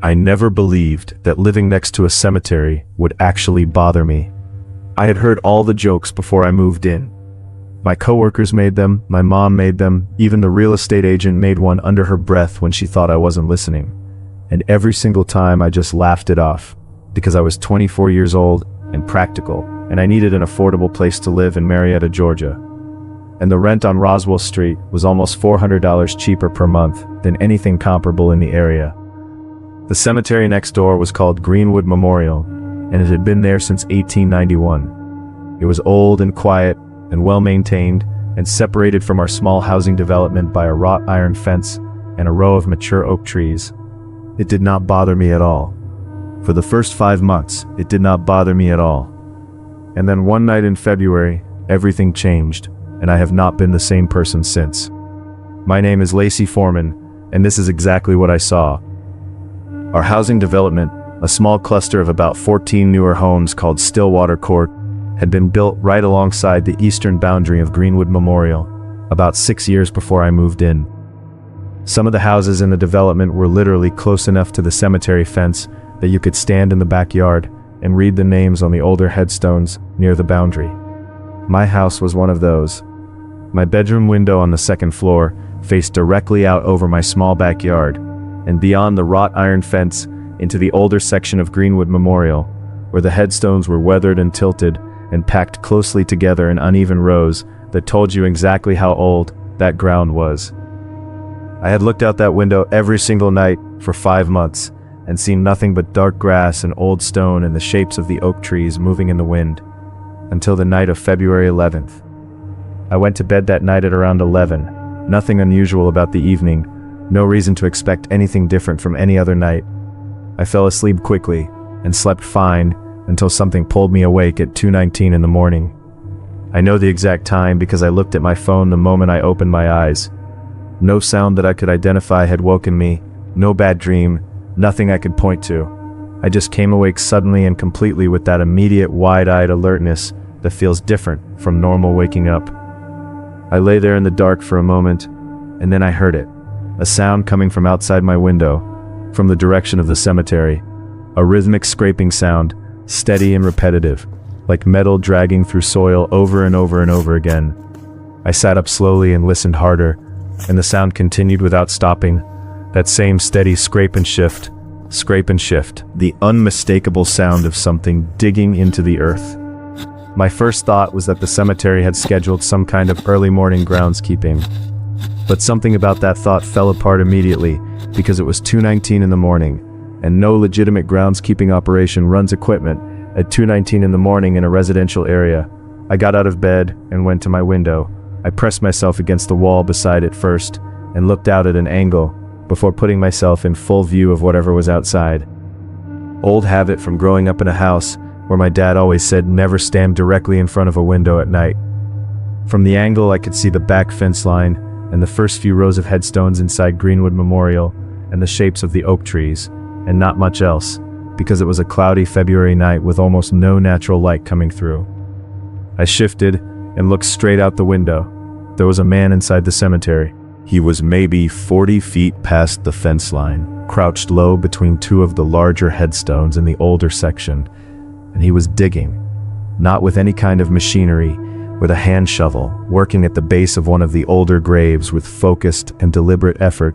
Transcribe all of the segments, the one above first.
I never believed that living next to a cemetery would actually bother me. I had heard all the jokes before I moved in. My coworkers made them, my mom made them, even the real estate agent made one under her breath when she thought I wasn't listening. And every single time I just laughed it off, because I was 24 years old and practical, and I needed an affordable place to live in Marietta, Georgia. And the rent on Roswell Street was almost $400 cheaper per month than anything comparable in the area. The cemetery next door was called Greenwood Memorial, and it had been there since 1891. It was old and quiet and well-maintained, and separated from our small housing development by a wrought iron fence and a row of mature oak trees. It did not bother me at all. For the first 5 months, it did not bother me at all. And then one night in February, everything changed, and I have not been the same person since. My name is Lacey Foreman, and this is exactly what I saw. Our housing development, a small cluster of about 14 newer homes called Stillwater Court, had been built right alongside the eastern boundary of Greenwood Memorial, about 6 years before I moved in. Some of the houses in the development were literally close enough to the cemetery fence that you could stand in the backyard and read the names on the older headstones near the boundary. My house was one of those. My bedroom window on the second floor faced directly out over my small backyard, and beyond the wrought iron fence into the older section of Greenwood Memorial, where the headstones were weathered and tilted and packed closely together in uneven rows that told you exactly how old that ground was. I had looked out that window every single night for 5 months and seen nothing but dark grass and old stone and the shapes of the oak trees moving in the wind, until the night of February 11th. I went to bed that night at around 11, nothing unusual about the evening, no reason to expect anything different from any other night. I fell asleep quickly and slept fine until something pulled me awake at 2:19 in the morning. I know the exact time because I looked at my phone the moment I opened my eyes. No sound that I could identify had woken me, no bad dream, nothing I could point to. I just came awake suddenly and completely with that immediate wide-eyed alertness that feels different from normal waking up. I lay there in the dark for a moment, and then I heard it. A sound coming from outside my window, from the direction of the cemetery. A rhythmic scraping sound, steady and repetitive, like metal dragging through soil over and over and over again. I sat up slowly and listened harder, and the sound continued without stopping. That same steady scrape and shift, the unmistakable sound of something digging into the earth. My first thought was that the cemetery had scheduled some kind of early morning groundskeeping. But something about that thought fell apart immediately because it was 2:19 in the morning, and no legitimate groundskeeping operation runs equipment at 2:19 in the morning in a residential area. I got out of bed and went to my window. I pressed myself against the wall beside it first and looked out at an angle before putting myself in full view of whatever was outside. Old habit from growing up in a house where my dad always said never stand directly in front of a window at night. From the angle I could see the back fence line and the first few rows of headstones inside Greenwood Memorial and the shapes of the oak trees, and not much else, because it was a cloudy February night with almost no natural light coming through. I shifted and looked straight out the window. There was a man inside the cemetery. He was maybe 40 feet past the fence line, crouched low between two of the larger headstones in the older section, and he was digging, not with any kind of machinery, with a hand shovel, working at the base of one of the older graves with focused and deliberate effort,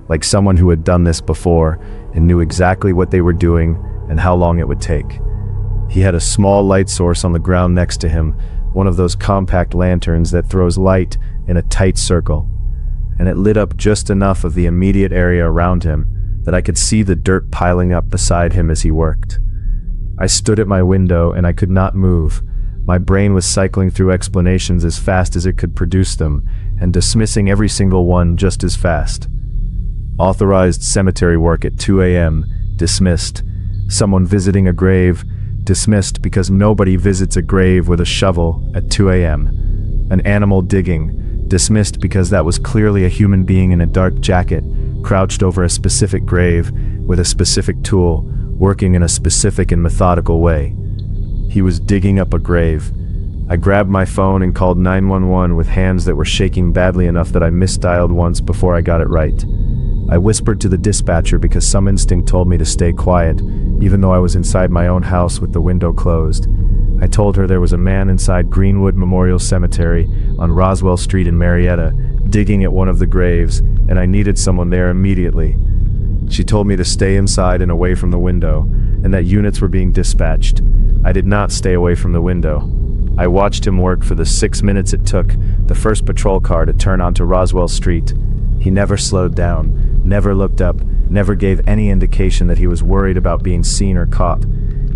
like someone who had done this before and knew exactly what they were doing and how long it would take. He had a small light source on the ground next to him, one of those compact lanterns that throws light in a tight circle, and it lit up just enough of the immediate area around him that I could see the dirt piling up beside him as he worked. I stood at my window and I could not move. My brain was cycling through explanations as fast as it could produce them, and dismissing every single one just as fast. Authorized cemetery work at 2 a.m., dismissed. Someone visiting a grave, dismissed because nobody visits a grave with a shovel at 2 a.m. An animal digging, dismissed because that was clearly a human being in a dark jacket, crouched over a specific grave with a specific tool, working in a specific and methodical way. He was digging up a grave. I grabbed my phone and called 911 with hands that were shaking badly enough that I misdialed once before I got it right. I whispered to the dispatcher because some instinct told me to stay quiet, even though I was inside my own house with the window closed. I told her there was a man inside Greenwood Memorial Cemetery on Roswell Street in Marietta, digging at one of the graves, and I needed someone there immediately. She told me to stay inside and away from the window, and that units were being dispatched. I did not stay away from the window. I watched him work for the 6 minutes it took the first patrol car to turn onto Roswell Street. He never slowed down, never looked up, never gave any indication that he was worried about being seen or caught.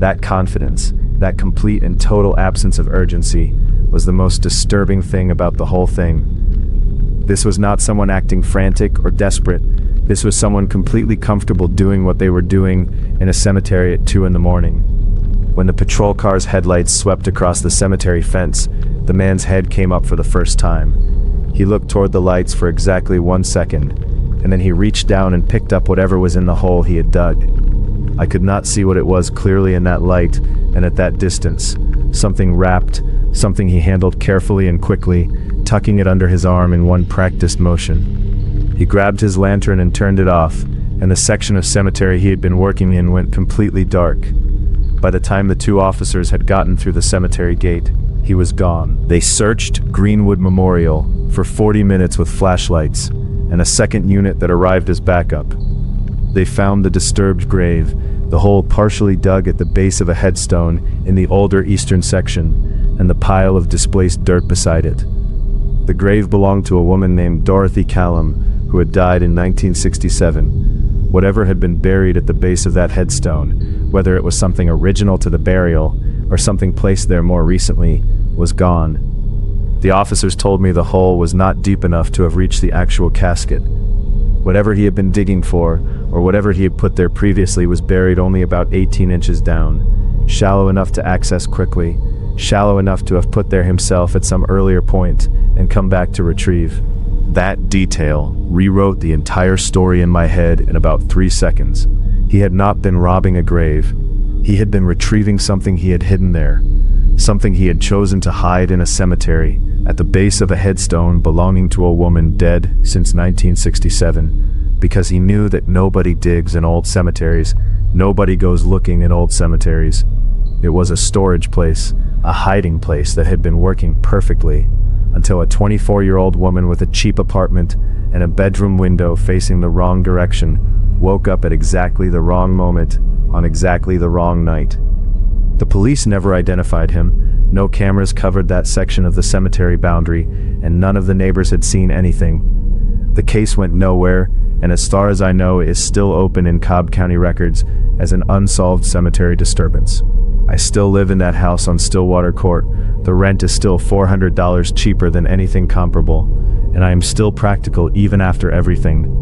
That confidence, that complete and total absence of urgency, was the most disturbing thing about the whole thing. This was not someone acting frantic or desperate. This was someone completely comfortable doing what they were doing in a cemetery at 2 a.m. When the patrol car's headlights swept across the cemetery fence, the man's head came up for the first time. He looked toward the lights for exactly 1 second, and then he reached down and picked up whatever was in the hole he had dug. I could not see what it was clearly in that light and at that distance. Something wrapped, something he handled carefully and quickly, tucking it under his arm in one practiced motion. He grabbed his lantern and turned it off, and the section of cemetery he had been working in went completely dark. By the time the 2 officers had gotten through the cemetery gate, he was gone. They searched Greenwood Memorial for 40 minutes with flashlights and a second unit that arrived as backup. They found the disturbed grave, the hole partially dug at the base of a headstone in the older eastern section, and the pile of displaced dirt beside it. The grave belonged to a woman named Dorothy Callum, who had died in 1967. Whatever had been buried at the base of that headstone, whether it was something original to the burial or something placed there more recently, was gone. The officers told me the hole was not deep enough to have reached the actual casket. Whatever he had been digging for, or whatever he had put there previously, was buried only about 18 inches down, shallow enough to access quickly, shallow enough to have put there himself at some earlier point and come back to retrieve. That detail rewrote the entire story in my head in about 3 seconds. He had not been robbing a grave. He had been retrieving something he had hidden there, something he had chosen to hide in a cemetery at the base of a headstone belonging to a woman dead since 1967, because he knew that nobody digs in old cemeteries, nobody goes looking in old cemeteries. It was a storage place, a hiding place that had been working perfectly, until a 24-year-old woman with a cheap apartment and a bedroom window facing the wrong direction woke up at exactly the wrong moment on exactly the wrong night. The police never identified him. No cameras covered that section of the cemetery boundary, and none of the neighbors had seen anything. The case went nowhere, and as far as I know, it is still open in Cobb County records as an unsolved cemetery disturbance. I still live in that house on Stillwater Court. The rent is still $400 cheaper than anything comparable, and I am still practical even after everything.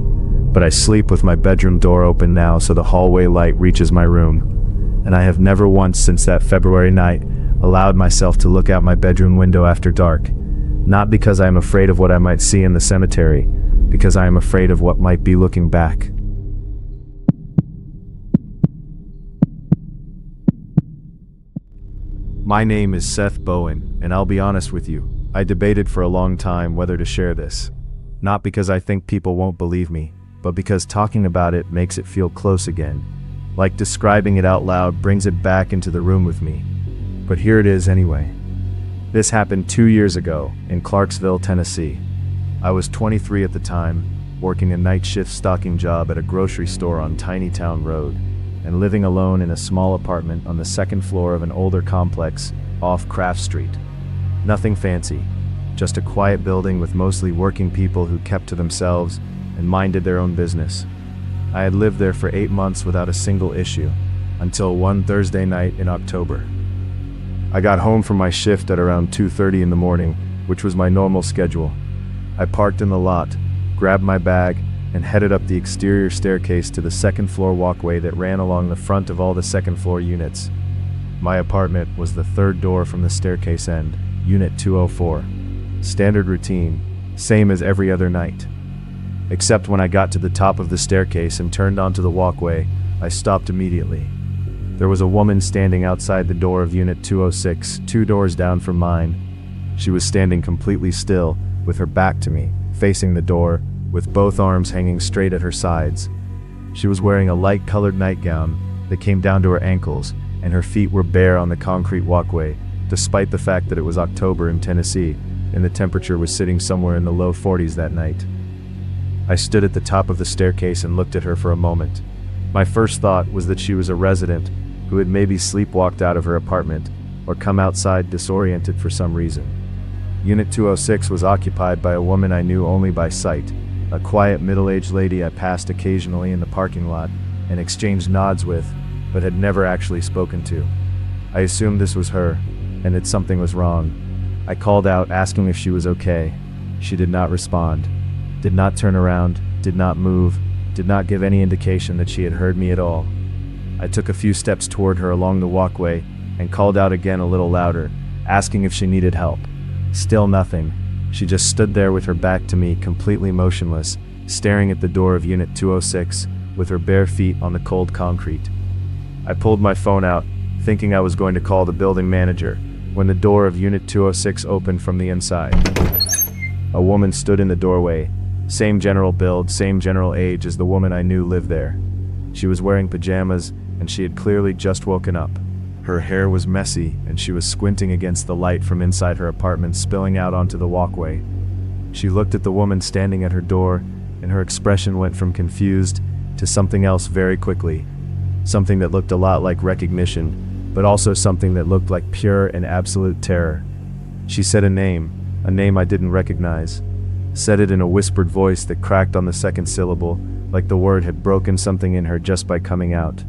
But I sleep with my bedroom door open now so the hallway light reaches my room, and I have never once since that February night allowed myself to look out my bedroom window after dark, not because I am afraid of what I might see in the cemetery, because I am afraid of what might be looking back. My name is Seth Bowen, and I'll be honest with you, I debated for a long time whether to share this. Not because I think people won't believe me, but because talking about it makes it feel close again. Like describing it out loud brings it back into the room with me. But here it is anyway. This happened 2 years ago in Clarksville, Tennessee. I was 23 at the time, working a night shift stocking job at a grocery store on Tiny Town Road, and living alone in a small apartment on the second floor of an older complex off Craft Street. Nothing fancy, just a quiet building with mostly working people who kept to themselves and minded their own business. I had lived there for 8 months without a single issue, until one Thursday night in October. I got home from my shift at around 2:30 in the morning, which was my normal schedule. I parked in the lot, grabbed my bag, and headed up the exterior staircase to the second floor walkway that ran along the front of all the second floor units. My apartment was the third door from the staircase end, Unit 204. Standard routine, same as every other night. Except when I got to the top of the staircase and turned onto the walkway, I stopped immediately. There was a woman standing outside the door of Unit 206, 2 doors down from mine. She was standing completely still, with her back to me, facing the door, with both arms hanging straight at her sides. She was wearing a light-colored nightgown that came down to her ankles, and her feet were bare on the concrete walkway, despite the fact that it was October in Tennessee, and the temperature was sitting somewhere in the low 40s that night. I stood at the top of the staircase and looked at her for a moment. My first thought was that she was a resident who had maybe sleepwalked out of her apartment or come outside disoriented for some reason. Unit 206 was occupied by a woman I knew only by sight, a quiet middle-aged lady I passed occasionally in the parking lot and exchanged nods with, but had never actually spoken to. I assumed this was her, and that something was wrong. I called out, asking if she was okay. She did not respond, did not turn around, did not move, did not give any indication that she had heard me at all. I took a few steps toward her along the walkway and called out again a little louder, asking if she needed help. Still nothing. She just stood there with her back to me, completely motionless, staring at the door of Unit 206, with her bare feet on the cold concrete. I pulled my phone out, thinking I was going to call the building manager, when the door of Unit 206 opened from the inside. A woman stood in the doorway, same general build, same general age as the woman I knew lived there. She was wearing pajamas, and she had clearly just woken up. Her hair was messy, and she was squinting against the light from inside her apartment spilling out onto the walkway. She looked at the woman standing at her door, and her expression went from confused to something else very quickly. Something that looked a lot like recognition, but also something that looked like pure and absolute terror. She said a name I didn't recognize. Said it in a whispered voice that cracked on the second syllable, like the word had broken something in her just by coming out.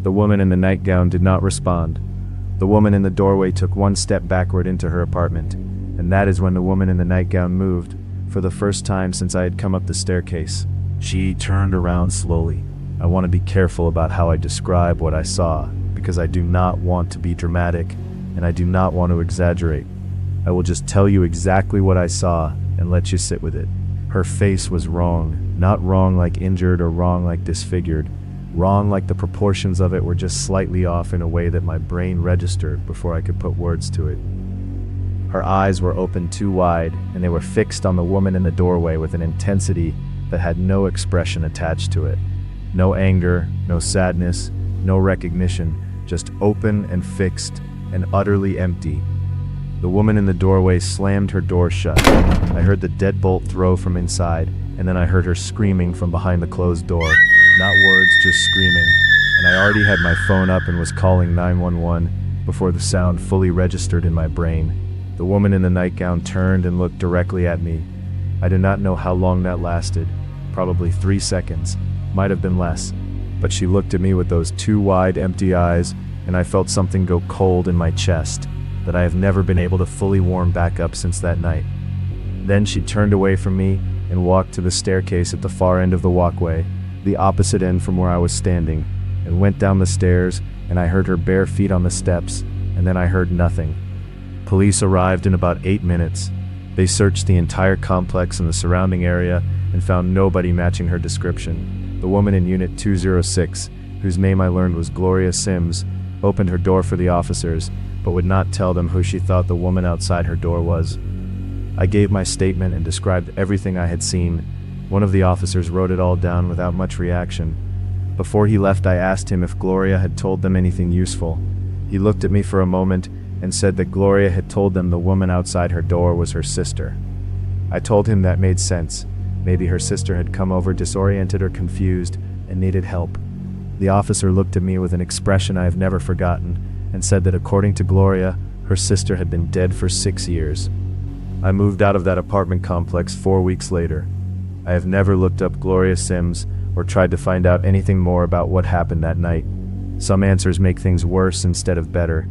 The woman in the nightgown did not respond. The woman in the doorway took one step backward into her apartment, and that is when the woman in the nightgown moved, for the first time since I had come up the staircase. She turned around slowly. I want to be careful about how I describe what I saw, because I do not want to be dramatic, and I do not want to exaggerate. I will just tell you exactly what I saw and let you sit with it. Her face was wrong, not wrong like injured or wrong like disfigured. Wrong like the proportions of it were just slightly off in a way that my brain registered before I could put words to it. Her eyes were open too wide, and they were fixed on the woman in the doorway with an intensity that had no expression attached to it. No anger, no sadness, no recognition, just open and fixed and utterly empty. The woman in the doorway slammed her door shut. I heard the deadbolt throw from inside, and then I heard her screaming from behind the closed door. Not words, just screaming, and I already had my phone up and was calling 911 before the sound fully registered in my brain. The woman in the nightgown turned and looked directly at me. I do not know how long that lasted, probably 3 seconds, might have been less, but she looked at me with those two wide, empty eyes, and I felt something go cold in my chest that I have never been able to fully warm back up since that night. Then she turned away from me and walked to the staircase at the far end of the walkway, the opposite end from where I was standing, and went down the stairs, and I heard her bare feet on the steps, and then I heard nothing. Police arrived in about 8 minutes. They searched the entire complex and the surrounding area and found nobody matching her description. The woman in Unit 206, whose name I learned was Gloria Sims, opened her door for the officers, but would not tell them who she thought the woman outside her door was. I gave my statement and described everything I had seen. One of the officers wrote it all down without much reaction. Before he left, I asked him if Gloria had told them anything useful. He looked at me for a moment and said that Gloria had told them the woman outside her door was her sister. I told him that made sense. Maybe her sister had come over disoriented or confused and needed help. The officer looked at me with an expression I have never forgotten and said that according to Gloria, her sister had been dead for 6 years. I moved out of that apartment complex 4 weeks later. I have never looked up Gloria Sims or tried to find out anything more about what happened that night. Some answers make things worse instead of better,